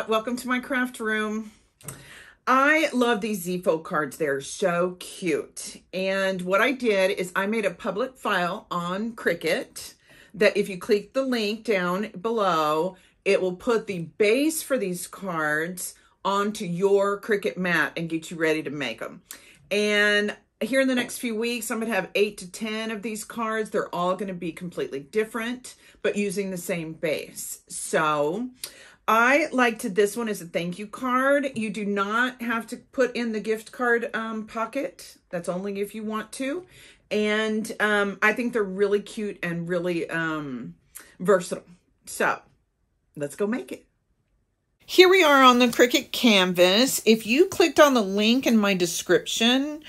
Welcome to my craft room. I love these ZFO cards. They're so cute. And what I did is I made a public file on Cricut that if you click the link down below, it will put the base for these cards onto your Cricut mat and get you ready to make them. And here in the next few weeks, I'm going to have 8 to 10 of these cards. They're all going to be completely different, but using the same base. So I liked this one as a thank you card. You do not have to put in the gift card pocket. That's only if you want to. And I think they're really cute and really versatile. So let's go make it. Here we are on the Cricut canvas. If you clicked on the link in my description,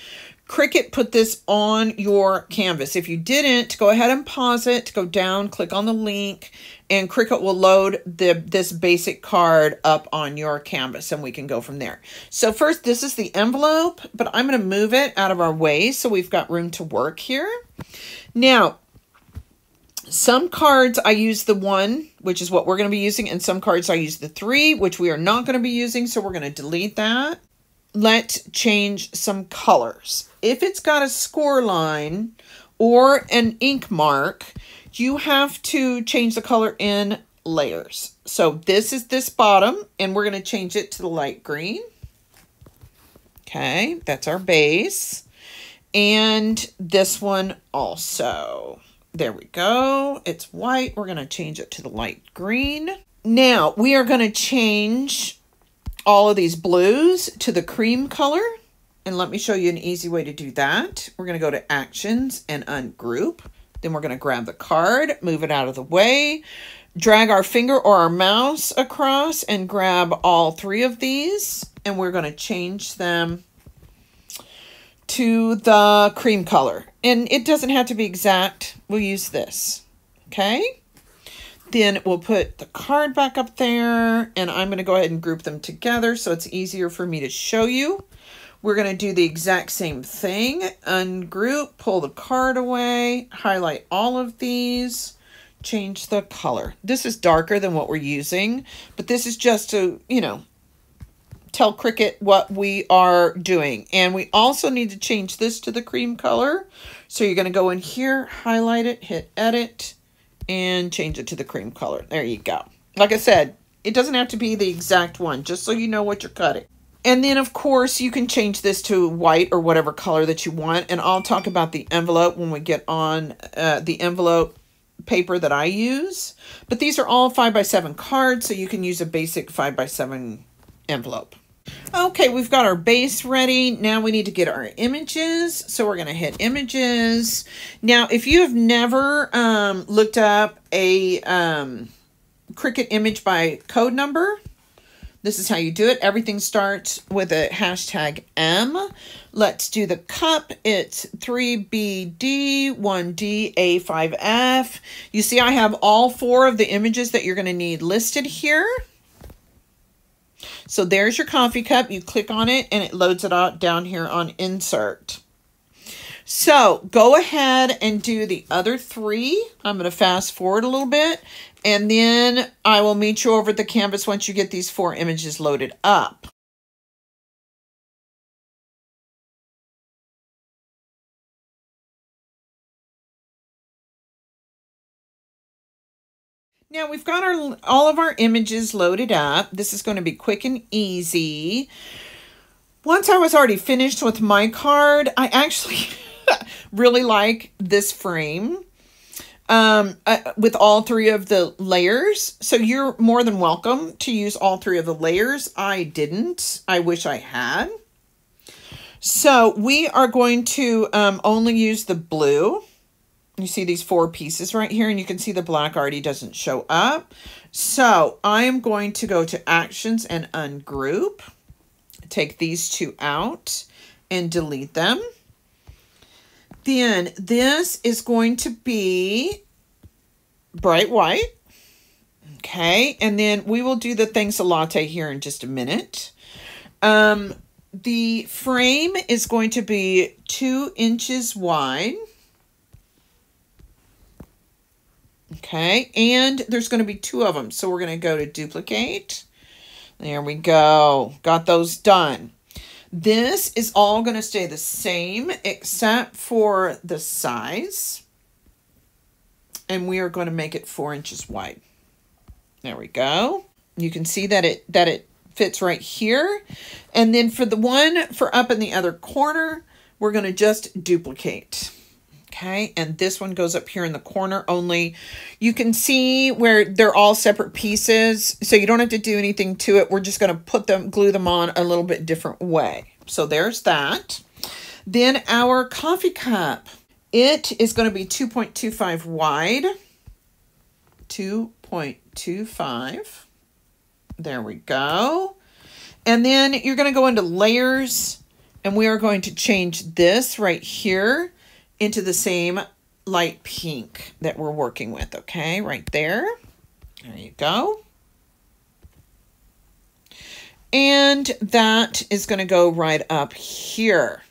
Cricut put this on your canvas. If you didn't, go ahead and pause it, go down, click on the link, and Cricut will load this basic card up on your canvas, and we can go from there. So first, this is the envelope, but I'm going to move it out of our way so we've got room to work here. Now, some cards I use the 1, which is what we're going to be using, and some cards I use the 3, which we are not going to be using, so we're going to delete that. Let's change some colors. If it's got a score line or an ink mark, you have to change the color in layers. So this is this bottom, and we're going to change it to the light green. Okay, that's our base. And this one also. There we go. It's white. We're going to change it to the light green. Now, we are going to change all of these blues to the cream color. And let me show you an easy way to do that. We're going to go to Actions and Ungroup. Then we're going to grab the card, move it out of the way, drag our finger or our mouse across and grab all 3 of these. And we're going to change them to the cream color. And it doesn't have to be exact. We'll use this. Okay. Then we'll put the card back up there, and I'm going to go ahead and group them together so it's easier for me to show you. We're going to do the exact same thing. Ungroup, pull the card away, highlight all of these, change the color. This is darker than what we're using, but this is just to, you know, tell Cricut what we are doing. And we also need to change this to the cream color. So you're going to go in here, highlight it, hit edit, and change it to the cream color. There you go. Like I said, it doesn't have to be the exact one, just so you know what you're cutting. And then, of course, you can change this to white or whatever color that you want. And I'll talk about the envelope when we get on the envelope paper that I use. But these are all 5x7 cards, so you can use a basic 5x7 envelope. Okay, we've got our base ready. Now we need to get our images. So we're going to hit images. Now, if you have never looked up a Cricut image by code number, this is how you do it. Everything starts with a hashtag M. Let's do the cup. It's 3BD, 1D, A5F. You see I have all 4 of the images that you're going to need listed here. So there's your coffee cup. You click on it and it loads it out down here on insert. So go ahead and do the other 3. I'm going to fast forward a little bit, and then I will meet you over at the canvas once you get these 4 images loaded up. Now we've got all of our images loaded up. This is going to be quick and easy. Once I was already finished with my card, I actually really like this frame with all 3 of the layers. So you're more than welcome to use all 3 of the layers. I didn't. I wish I had. So we are going to only use the blue. You see these 4 pieces right here, and you can see the black already doesn't show up. So I am going to go to Actions and Ungroup, take these 2 out and delete them. Then this is going to be bright white. Okay, and then we will do the Thanks a Latte here in just a minute. The frame is going to be 2 inches wide. Okay, and there's going to be 2 of them. So we're going to go to duplicate. There we go. Got those done. This is all going to stay the same except for the size. And we are going to make it 4 inches wide. There we go. You can see that it fits right here. And then for the one for up in the other corner, we're going to just duplicate. Okay, and this one goes up here in the corner only. You can see where they're all separate pieces, so you don't have to do anything to it. We're just going to glue them on a little bit different way. So there's that. Then our coffee cup. It is going to be 2.25 wide. 2.25. There we go. And then you're going to go into layers, and we are going to change this right here into the same light pink that we're working with, okay? Right there. There you go. And that is going to go right up here.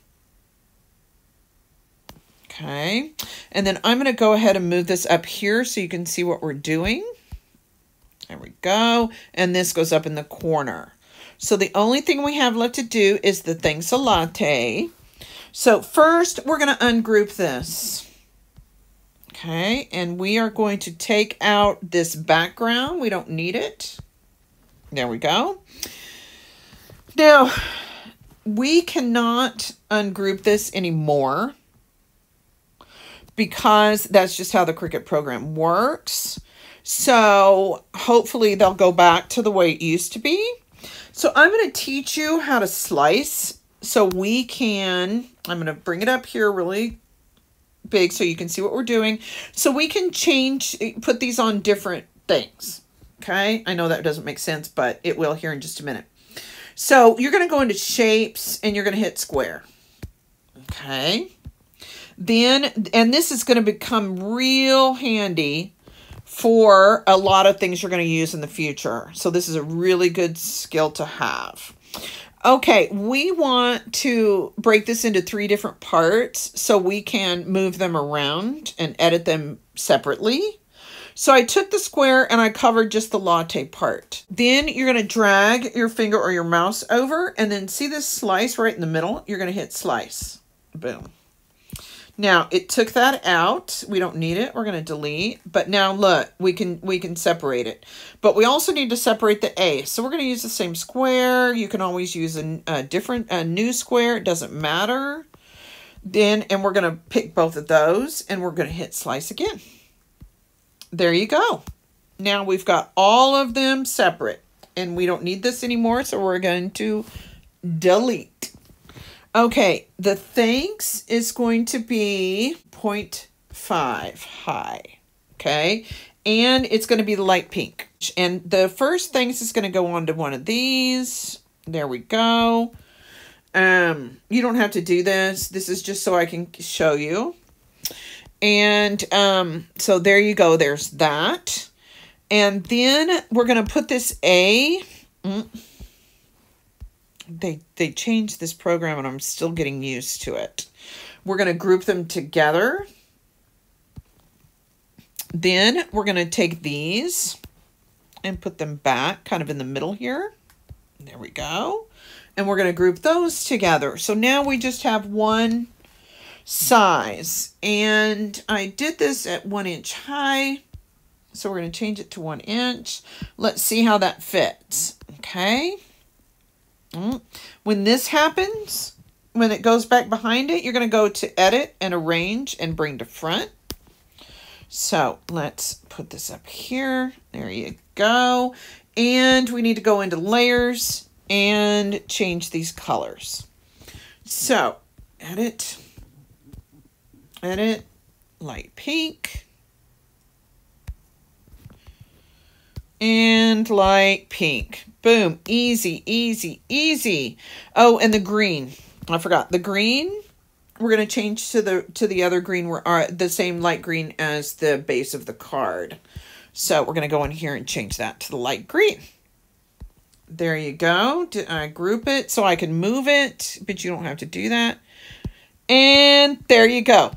Okay. And then I'm going to go ahead and move this up here so you can see what we're doing. There we go. And this goes up in the corner. So the only thing we have left to do is the thanks a latte. So first, we're going to ungroup this. Okay, and we are going to take out this background. We don't need it. There we go. Now, we cannot ungroup this anymore because that's just how the Cricut program works. So hopefully they'll go back to the way it used to be. So I'm going to teach you how to slice. So we can, I'm going to bring it up here really big so you can see what we're doing. So we can put these on different things. Okay. I know that doesn't make sense, but it will here in just a minute. So you're going to go into shapes and you're going to hit square. Okay. Then, and this is going to become real handy for a lot of things you're going to use in the future. So this is a really good skill to have. Okay, we want to break this into 3 different parts so we can move them around and edit them separately. So I took the square and I covered just the latte part. Then you're going to drag your finger or your mouse over and then see this slice right in the middle? You're going to hit slice. Boom. Now, it took that out. We don't need it. We're going to delete. But now, look, we can separate it. But we also need to separate the A. So we're going to use the same square. You can always use a new square. It doesn't matter. And we're going to pick both of those. And we're going to hit slice again. There you go. Now we've got all of them separate. And we don't need this anymore. So we're going to delete. Okay, the thanks is going to be 0.5 high, okay? And it's going to be the light pink. And the first thanks is going to go onto one of these. There we go. You don't have to do this. This is just so I can show you. And so there you go. There's that. And then we're going to put this A. They changed this program and I'm still getting used to it. We're going to group them together. Then we're going to take these and put them back kind of in the middle here. There we go. And we're going to group those together. So now we just have one size. And I did this at 1 inch high. So we're going to change it to 1 inch. Let's see how that fits. Okay. When this happens, when it goes back behind it, you're going to go to edit and arrange and bring to front. So let's put this up here. There you go. And we need to go into layers and change these colors. So edit, light pink, and light pink. Boom. Easy, easy, easy. Oh, and the green. I forgot. The green, we're going to change to the other green, the same light green as the base of the card. So we're going to go in here and change that to the light green. There you go. I group it so I can move it, but you don't have to do that. And there you go.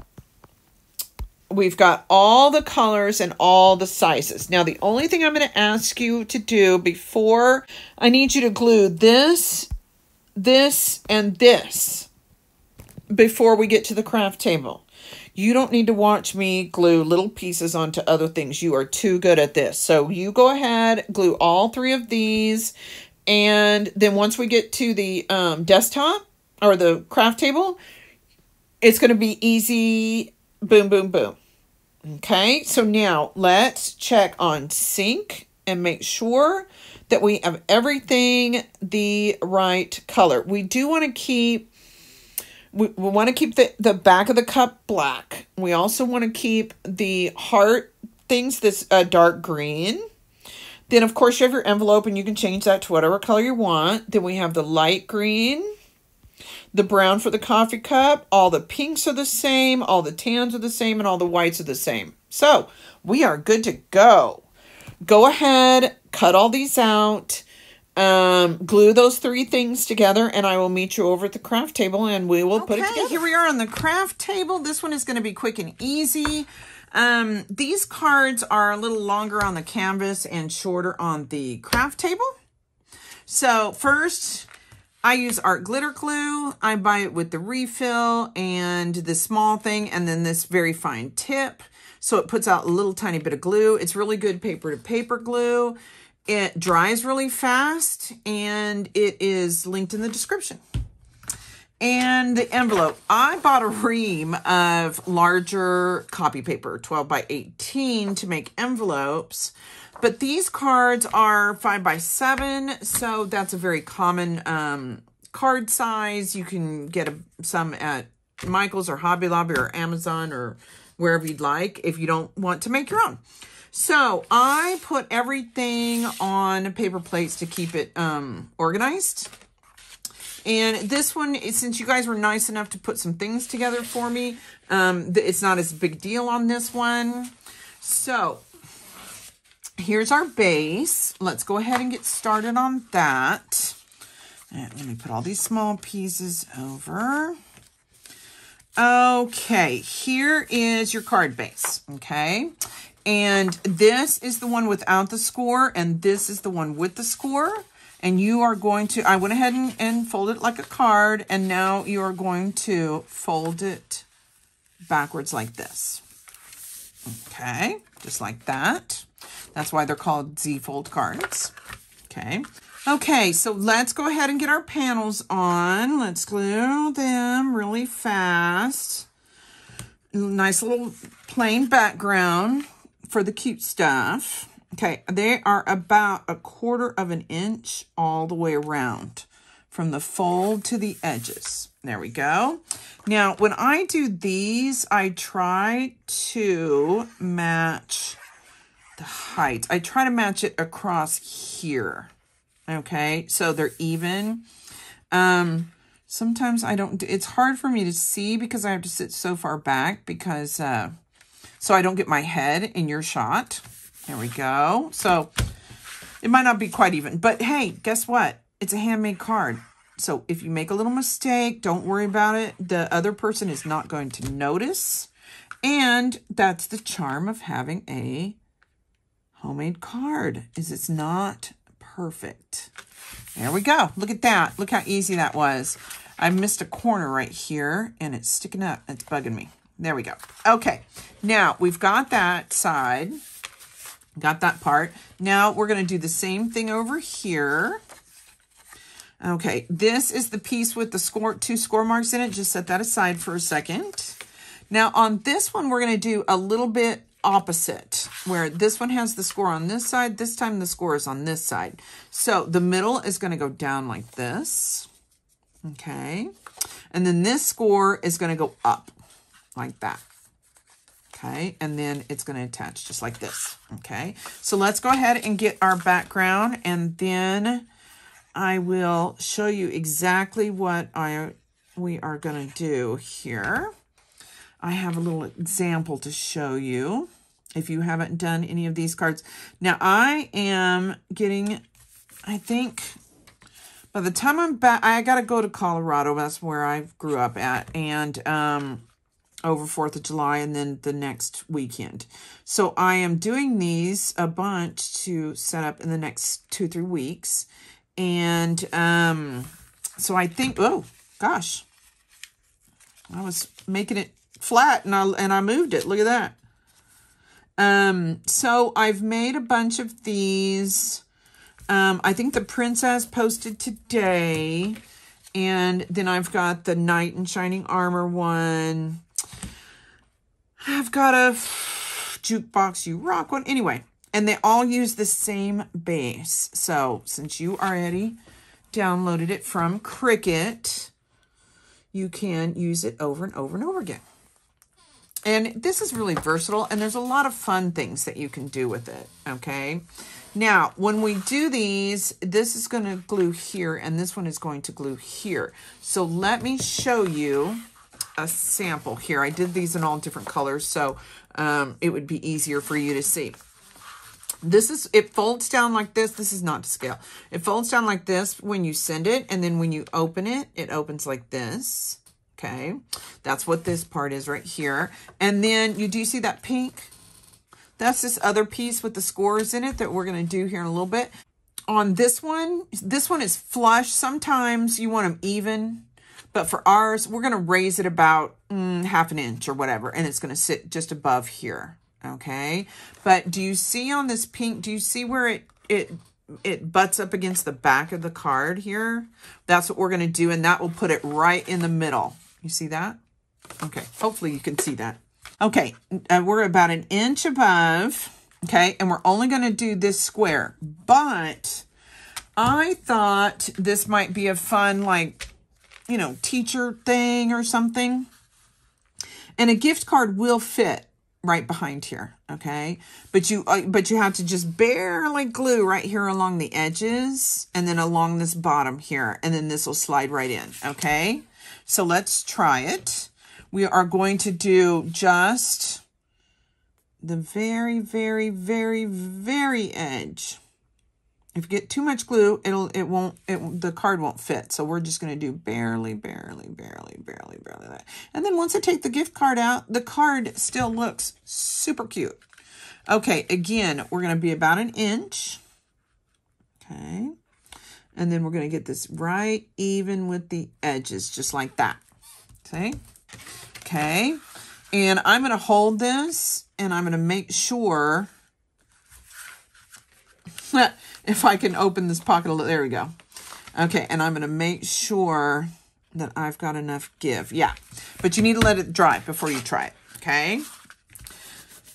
we've got all the colors and all the sizes. Now, the only thing I'm going to ask you to do before, I need you to glue this, and this before we get to the craft table. You don't need to watch me glue little pieces onto other things. You are too good at this. So you go ahead, glue all 3 of these. And then once we get to the desktop or the craft table, it's going to be easy. Boom, boom, boom. Okay, so now let's check on sync and make sure that we have everything the right color. We do want to keep, we want to keep the back of the cup black. We also want to keep the heart things this dark green. Then, of course, you have your envelope, and you can change that to whatever color you want. Then we have the light green, the brown for the coffee cup. All the pinks are the same, all the tans are the same, and all the whites are the same. So we are good to go. Go ahead, cut all these out, glue those 3 things together, and I will meet you over at the craft table, and we will put it together. Here we are on the craft table. This one is going to be quick and easy. These cards are a little longer on the canvas and shorter on the craft table. So first, I use art glitter glue. I buy it with the refill and the small thing, and then this very fine tip. So it puts out a little tiny bit of glue. It's really good paper to paper glue. It dries really fast, and it is linked in the description. And the envelope, I bought a ream of larger copy paper, 12 by 18, to make envelopes. But these cards are 5 by 7, so that's a very common card size. You can get some at Michael's or Hobby Lobby or Amazon or wherever you'd like if you don't want to make your own. So I put everything on paper plates to keep it organized. And this one, since you guys were nice enough to put some things together for me, it's not as big deal on this one. So here's our base. Let's go ahead and get started on that. And let me put all these small pieces over. Okay, here is your card base, okay? And this is the one without the score, and this is the one with the score. And you are going to, I went ahead and folded it like a card, and now you are going to fold it backwards like this. Okay, just like that. That's why they're called Z-fold cards. Okay. Okay, so let's go ahead and get our panels on. Let's glue them really fast. Nice little plain background for the cute stuff. Okay, they are about 1/4 of an inch all the way around from the fold to the edges. There we go. Now, when I do these, I try to match the height. I try to match it across here. Okay, so they're even. Sometimes I don't, it's hard for me to see because I have to sit so far back because, so I don't get my head in your shot. There we go. So it might not be quite even, but hey, guess what? It's a handmade card. So if you make a little mistake, don't worry about it. The other person is not going to notice. And that's the charm of having a homemade card, is it's not perfect. There we go. Look at that. Look how easy that was. I missed a corner right here and it's sticking up. It's bugging me. There we go. Okay. Now we've got that side. Got that part. Now we're going to do the same thing over here. Okay, this is the piece with the 2 score marks in it. Just set that aside for a second. Now on this one, we're going to do a little bit opposite, where this one has the score on this side. This time the score is on this side. So the middle is going to go down like this. Okay. And then this score is going to go up like that. Okay, and then it's going to attach just like this. Okay, so let's go ahead and get our background, and then I will show you exactly what we are going to do here. I have a little example to show you if you haven't done any of these cards. Now, I am getting, I think, by the time I'm back, I got to go to Colorado. That's where I grew up at, and over 4th of July and then the next weekend. So I am doing these a bunch to set up in the next 2-3 weeks. And so I think, oh gosh, I was making it flat and I moved it. Look at that. So I've made a bunch of these. I think the princess posted today, and then I've got the knight in shining armor one. I've got a jukebox you rock one. Anyway, and they all use the same base. So since you already downloaded it from Cricut, you can use it over and over and over again. And this is really versatile, and there's a lot of fun things that you can do with it, okay? Now, when we do these, this is going to glue here, and this one is going to glue here. So let me show you a sample here. I did these in all different colors, so it would be easier for you to see. It folds down like this. This is not to scale. It folds down like this when you send it, and then when you open it, it opens like this. Okay, that's what this part is right here. And then you do see that pink? That's this other piece with the scores in it that we're going to do here in a little bit. On this one is flush. Sometimes you want them even, but for ours, we're going to raise it about half an inch or whatever, and it's going to sit just above here. Okay, but do you see on this pink, do you see where it butts up against the back of the card here? That's what we're going to do, and that will put it right in the middle. You see that? Okay, hopefully you can see that. Okay, we're about an inch above, okay, and we're only going to do this square, but I thought this might be a fun, like, you know, teacher thing or something, and a gift card will fit right behind here, okay, but you have to just barely glue right here along the edges and then along this bottom here, and then this will slide right in, okay? So let's try it. We are going to do just the very, very, very, very edge. If you get too much glue, the card won't fit. So we're just going to do barely, barely, barely, barely, barely that. And then once I take the gift card out, the card still looks super cute. Okay, again, we're going to be about an inch. Okay. And then we're going to get this right even with the edges, just like that. See? Okay. And I'm going to hold this, and I'm going to make sure if I can open this pocket, there we go. Okay, and I'm going to make sure that I've got enough give. Yeah, but you need to let it dry before you try it, okay?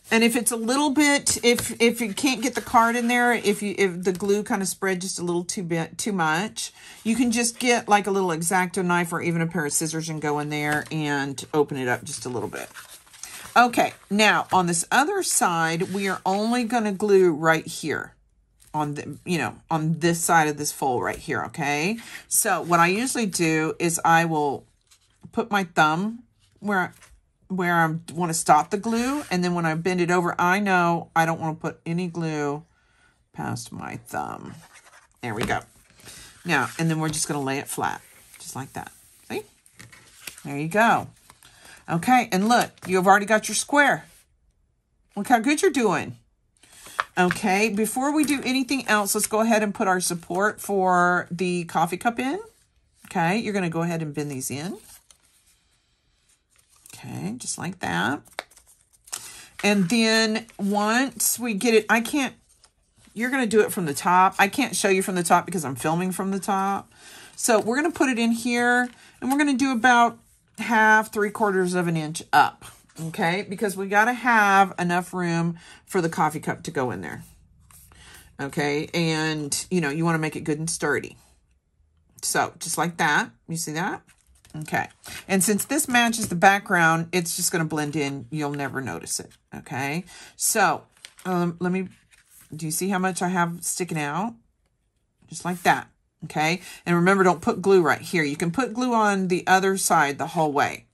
And if it's a little bit, if you can't get the card in there, if the glue kind of spread just a little too much, you can just get like a little X-Acto knife or even a pair of scissors and go in there and open it up just a little bit. Okay, now on this other side, we are only going to glue right here on the, on this side of this fold right here, okay? So what I usually do is I will put my thumb where I want to stop the glue, and then when I bend it over, I know I don't want to put any glue past my thumb. There we go. Now, and then we're just going to lay it flat, just like that. See? There you go. Okay, and look, you've already got your square. Look how good you're doing. Okay, before we do anything else, let's go ahead and put our support for the coffee cup in. Okay, you're going to go ahead and bend these in. Okay, just like that. And then once we get it, you're going to do it from the top. I can't show you from the top because I'm filming from the top. So we're going to put it in here, and we're going to do about half, 3/4 of an inch up. Okay, because we got to have enough room for the coffee cup to go in there. Okay, and you want to make it good and sturdy. So just like that. You see that? Okay, and since this matches the background, it's just going to blend in. You'll never notice it. Okay, so do you see how much I have sticking out? Just like that. Okay, and remember, don't put glue right here. You can put glue on the other side the whole way.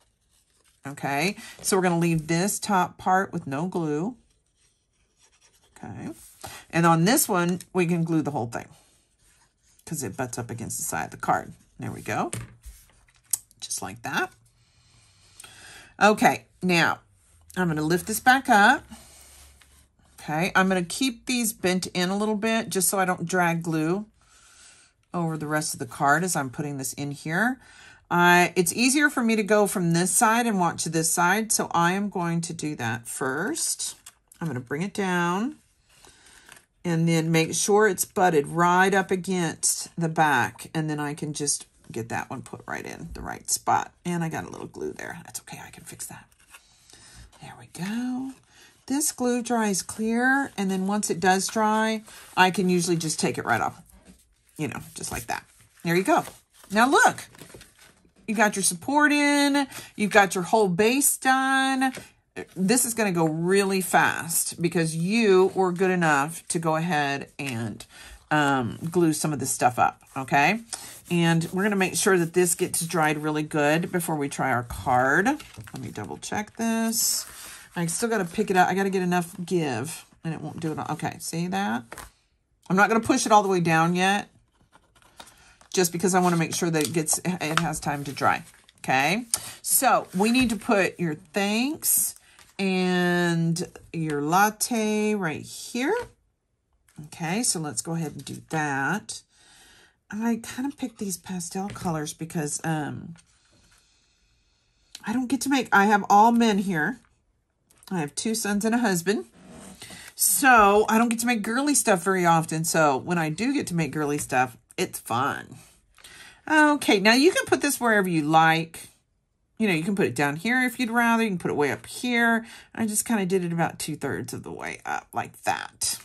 Okay, so we're going to leave this top part with no glue. Okay, and on this one, we can glue the whole thing because it butts up against the side of the card. There we go. Just like that. Okay, now I'm going to lift this back up. Okay, I'm going to keep these bent in a little bit just so I don't drag glue over the rest of the card as I'm putting this in here. It's easier for me to go from this side and walk to this side, so I am going to do that first. I'm going to bring it down and then make sure it's butted right up against the back, and then I can just get that one put right in the right spot. And I got a little glue there. That's okay, I can fix that. There we go. This glue dries clear, and then once it does dry, I can usually just take it right off, you know, just like that. There you go. Now look, you got your support in, you've got your whole base done. This is going to go really fast because you were good enough to go ahead and glue some of this stuff up, okay? And we're going to make sure that this gets dried really good before we try our card. Let me double check this. I still got to pick it up. I got to get enough give, and it won't do it all. Okay, see that? I'm not going to push it all the way down yet, just because I want to make sure that it has time to dry. Okay, so we need to put your thanks and your latte right here. Okay, so let's go ahead and do that. I kind of picked these pastel colors because I don't get to make, I have all men here. I have 2 sons and a husband. So I don't get to make girly stuff very often. So when I do get to make girly stuff, it's fun. Okay, now you can put this wherever you like. You know, you can put it down here if you'd rather. You can put it way up here. I just kind of did it about 2/3 of the way up like that.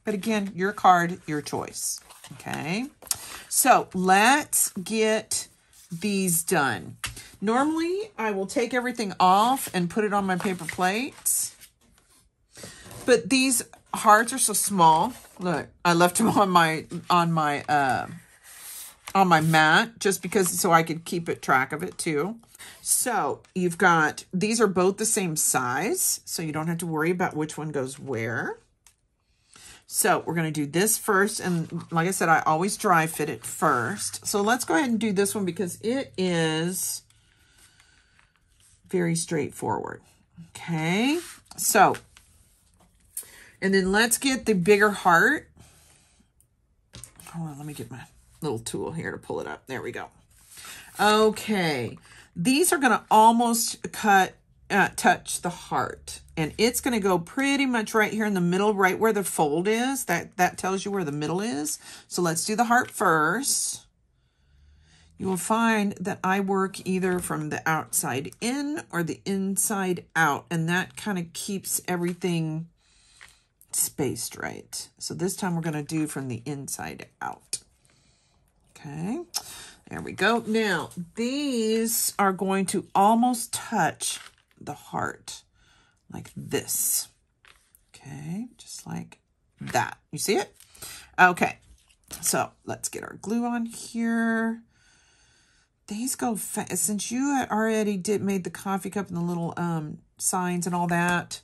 But again, your card, your choice. Okay, so let's get these done. Normally, I will take everything off and put it on my paper plates. But these hearts are so small. Look, I left them on my mat just because so I could keep track of it too. So you've got, these are both the same size, so you don't have to worry about which one goes where. So we're going to do this first, and like I said, I always dry fit it first. So let's go ahead and do this one because it is very straightforward. Okay, so, and then let's get the bigger heart. Hold on, let me get my little tool here to pull it up. There we go. Okay, these are going to almost touch the heart, and it's going to go pretty much right here in the middle, right where the fold is. That tells you where the middle is. So let's do the heart first. You will find that I work either from the outside in or the inside out, and that kind of keeps everything spaced right. So this time we're going to do from the inside out. Okay, there we go. Now, these are going to almost touch the heart like this. Okay, just like that. You see it? Okay, so let's get our glue on here. These go fast. Since you had already made the coffee cup and the little signs and all that,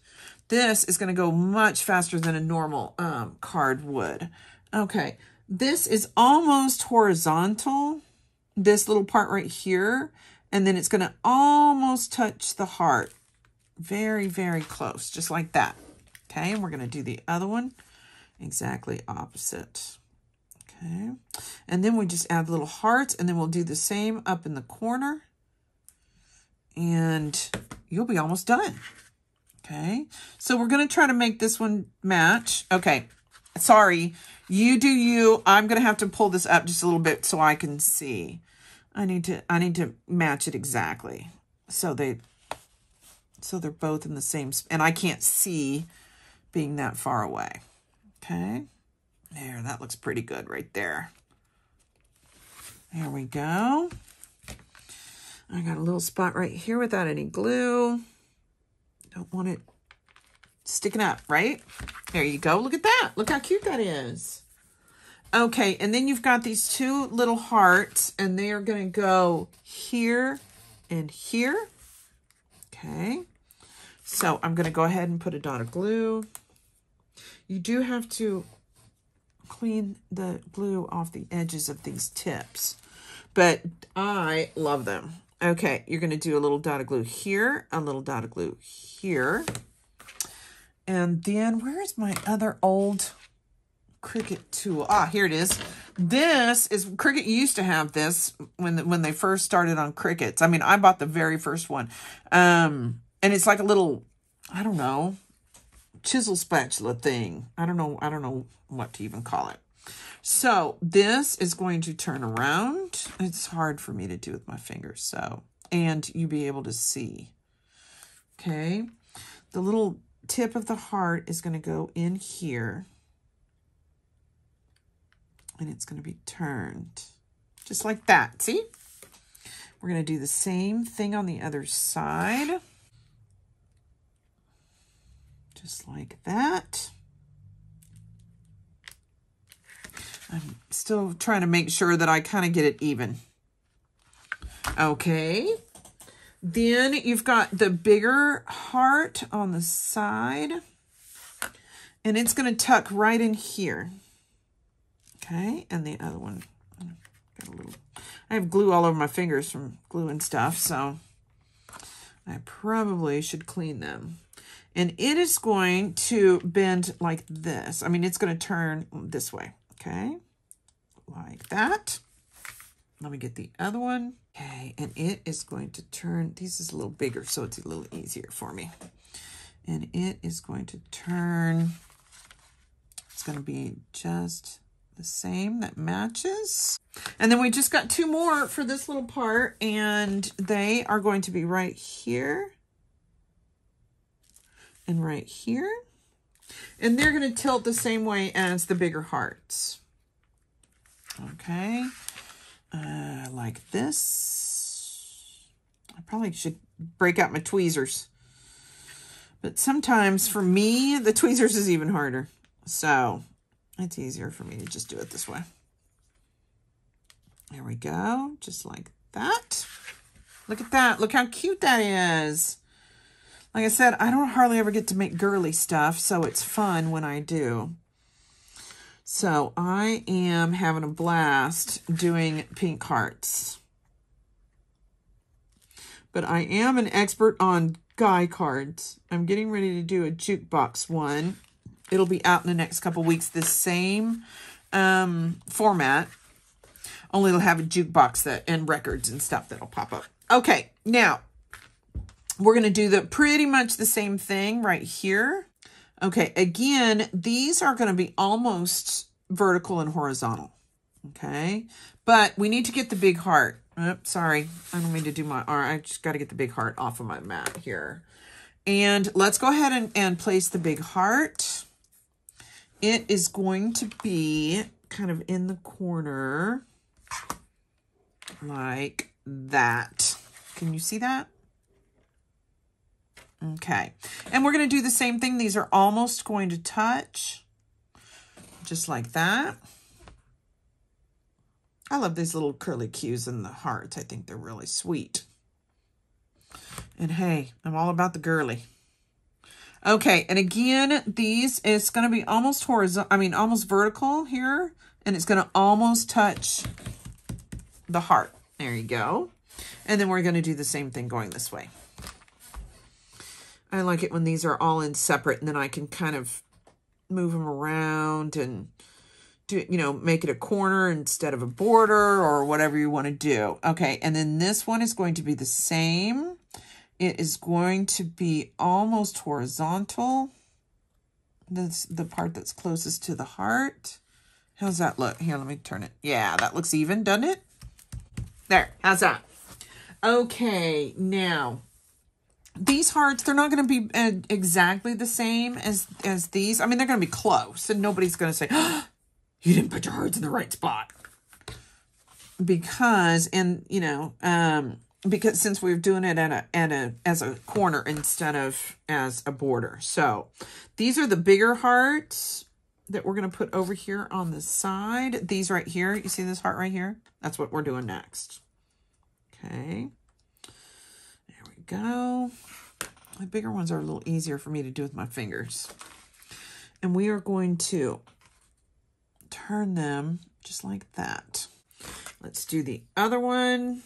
this is going to go much faster than a normal card would. Okay, this is almost horizontal, this little part right here, and then it's going to almost touch the heart. Very, very close, just like that. Okay, and we're going to do the other one exactly opposite. Okay, and then we just add little hearts, and then we'll do the same up in the corner, and you'll be almost done. Okay, so we're going to try to make this one match. Okay, sorry, you do you. I'm going to have to pull this up just a little bit so I can see. I need to match it exactly. So they're both in the same, and I can't see being that far away. Okay, there, that looks pretty good right there. There we go. I got a little spot right here without any glue. Don't want it sticking up, right? There you go. Look at that. Look how cute that is. Okay, and then you've got these 2 little hearts, and they are going to go here and here. Okay, so I'm going to go ahead and put a dot of glue. You do have to clean the glue off the edges of these tips, but I love them. Okay, you're going to do a little dot of glue here, a little dot of glue here. And then where is my other old Cricut tool? Ah, here it is. This is Cricut used to have this when they first started on Cricuts. I mean, I bought the very first one. And it's like a little, I don't know, chisel spatula thing. I don't know what to even call it. So this is going to turn around. It's hard for me to do with my fingers, so, and you be able to see. Okay. The little tip of the heart is going to go in here. And it's going to be turned just like that. See? We're going to do the same thing on the other side. Just like that. I'm still trying to make sure that I kind of get it even. Okay. Then you've got the bigger heart on the side. And it's going to tuck right in here. Okay. And the other one, got a little, I have glue all over my fingers from gluing stuff, so I probably should clean them. And it is going to bend like this. I mean, it's going to turn this way. Okay. Like that. Let me get the other one. Okay. And it is going to turn. This is a little bigger, so it's a little easier for me. And it is going to turn. It's going to be just the same, that matches. And then we just got two more for this little part, and they are going to be right here and right here. And they're going to tilt the same way as the bigger hearts. Okay. Like this. I probably should break out my tweezers. But sometimes for me, the tweezers is even harder. So it's easier for me to just do it this way. There we go. Just like that. Look at that. Look how cute that is. Like I said, I don't hardly ever get to make girly stuff, so it's fun when I do. So I am having a blast doing pink hearts. But I am an expert on guy cards. I'm getting ready to do a jukebox one. It'll be out in the next couple weeks, the same format. Only it'll have a jukebox and records and stuff that'll pop up. Okay, now we're going to do pretty much the same thing right here. Okay, again, these are going to be almost vertical and horizontal. Okay, but we need to get the big heart. Oops, sorry, I don't mean to do my arm. I just got to get the big heart off of my mat here. And let's go ahead and place the big heart. It is going to be kind of in the corner like that. Can you see that? Okay. And we're going to do the same thing. These are almost going to touch just like that. I love these little curly cues in the hearts. I think they're really sweet. And hey, I'm all about the girly. Okay, and again, it's going to be almost horizontal, almost vertical here, and it's going to almost touch the heart. There you go. And then we're going to do the same thing going this way. I like it when these are all in separate, and then I can kind of move them around and do, make it a corner instead of a border or whatever you want to do. Okay, and then this one is going to be the same. It is going to be almost horizontal. That's the part that's closest to the heart. How's that look? Here, let me turn it. Yeah, that looks even, doesn't it? There, how's that? Okay, now, these hearts, they're not going to be exactly the same as these. I mean, they're going to be close, and nobody's going to say, oh, you didn't put your hearts in the right spot. Because, because since we're doing it as a corner instead of as a border. So these are the bigger hearts that we're going to put over here on the side. These right here, you see this heart right here? That's what we're doing next. Okay. There we go. The bigger ones are a little easier for me to do with my fingers. And we are going to turn them just like that. Let's do the other one.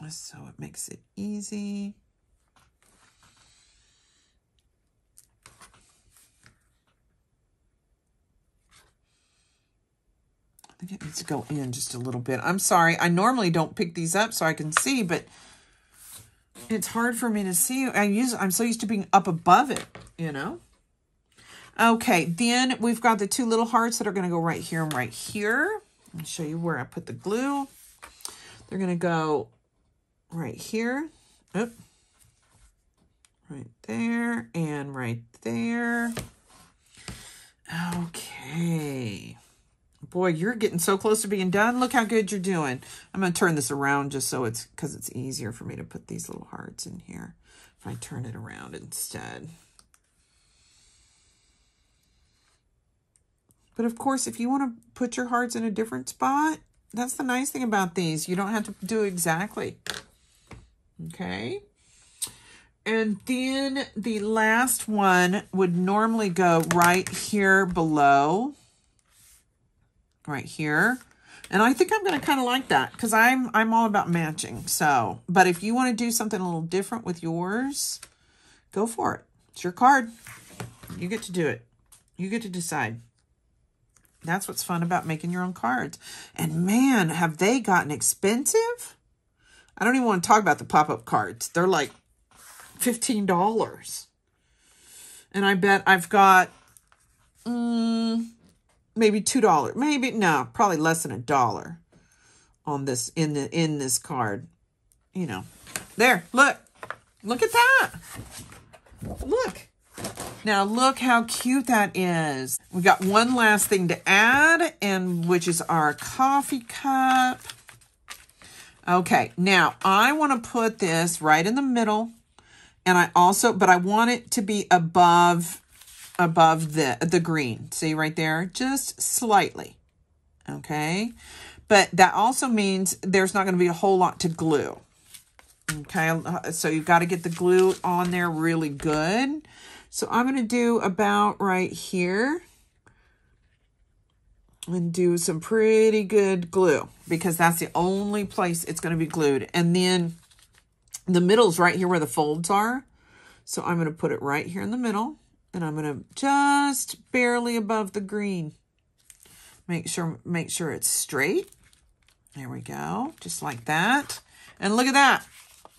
So it makes it easy. I think it needs to go in just a little bit. I'm sorry. I normally don't pick these up so I can see, but it's hard for me to see. I'm so used to being up above it, you know? Okay, then we've got the two little hearts that are going to go right here and right here. I'll show you where I put the glue. They're going to go right here. Oh, right there and right there. Okay. Boy, you're getting so close to being done. Look how good you're doing. I'm going to turn this around just so because it's easier for me to put these little hearts in here if I turn it around instead. But of course, if you want to put your hearts in a different spot, that's the nice thing about these. You don't have to do exactly. Okay. And then the last one would normally go right here below. Right here. And I think I'm going to kind of like that because I'm all about matching. So, but if you want to do something a little different with yours, go for it. It's your card. You get to do it. You get to decide. That's what's fun about making your own cards. And man, have they gotten expensive? I don't even want to talk about the pop-up cards. They're like $15. And I bet I've got maybe $2. Maybe no, probably less than $1 on this in this card. You know. There, look. Look at that. Look. Now look how cute that is. We got one last thing to add, and which is our coffee cup. Okay, now I want to put this right in the middle, and but I want it to be above the green. See right there? Just slightly. Okay? But that also means there's not going to be a whole lot to glue. Okay? So you've got to get the glue on there really good. So I'm going to do about right here and do some pretty good glue because that's the only place it's going to be glued. And then the middle's right here where the folds are. So I'm going to put it right here in the middle. And I'm going to just barely above the green. Make sure it's straight. There we go. Just like that. And look at that.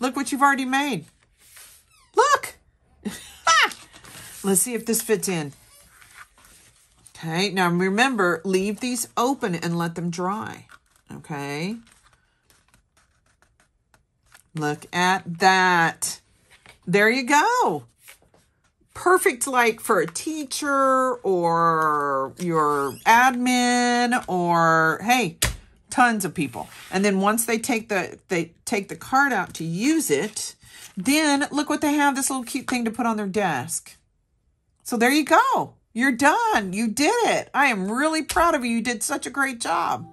Look what you've already made. Look. Let's see if this fits in. Okay. Now remember, leave these open and let them dry. Okay. Look at that. There you go. Perfect, like for a teacher or your admin or hey, tons of people. And then once they take the card out to use it, then look what they have, this little cute thing to put on their desk. So there you go. You're done. You did it. I am really proud of you. You did such a great job.